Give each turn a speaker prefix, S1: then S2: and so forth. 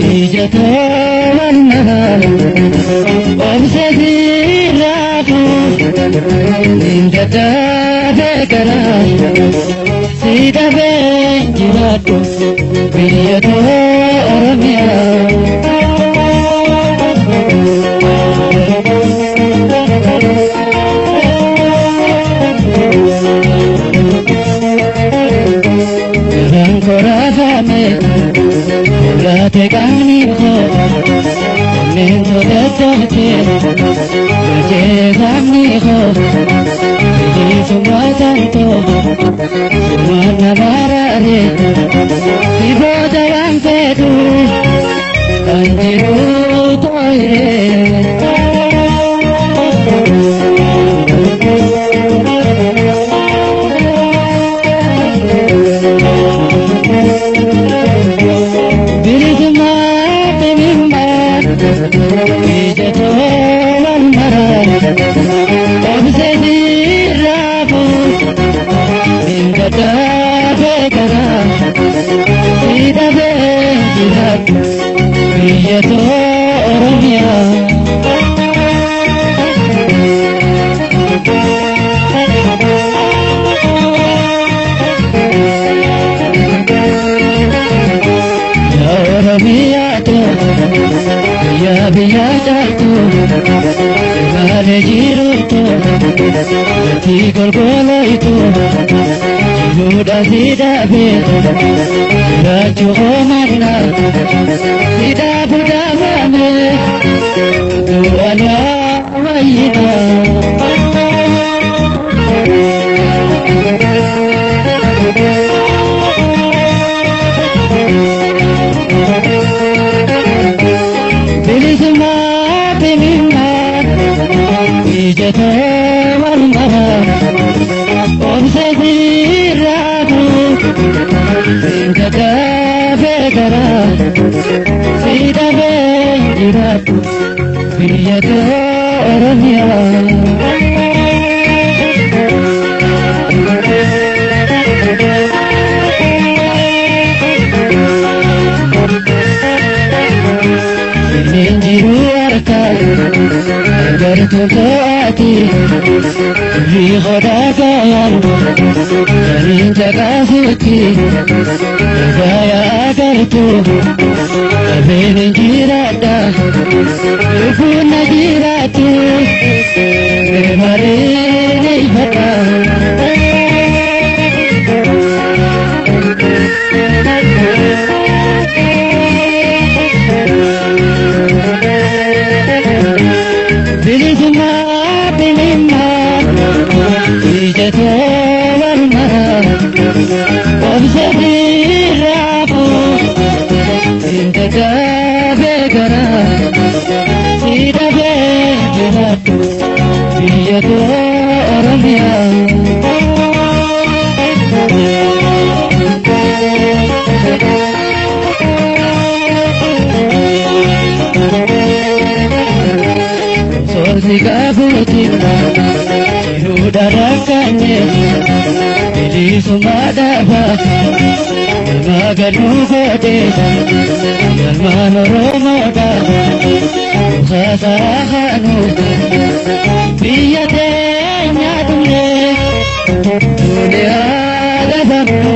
S1: يتمنى وبسدي رافو من تتذكرا سيدا بنجراتو بيتو أرميا Te canijo, momento de toque, me llega mi hijo, y su tanto, su navarare, y vota banquetu, tantiru toire. Biyeto Oromia Ya Oromia to Ya biyata to Gale jiru to Ti golgolo to Jiruda sidabe Rajo magna Sida buda mame Tuana wayita Bilisma bimima Ijata walmara Omsedi rabu Singata begara Sida bejiratu Biyeto Oromia Ninjiru arka Gartu toati Rihoda kayan Rinja kasuki Gaya agartu Abinin jirada Yukuna jiratu Marini hata Bilisma bilima Ijato walmara Obsedi rabu Intaka begara Sida bejiratu Biyeto Oromia Sorsiga butina Iruda rakanye Bilisu madaba Magadu gode Yalmano romoda Sasarahanu Biyate nyatumne Tule ada sabtu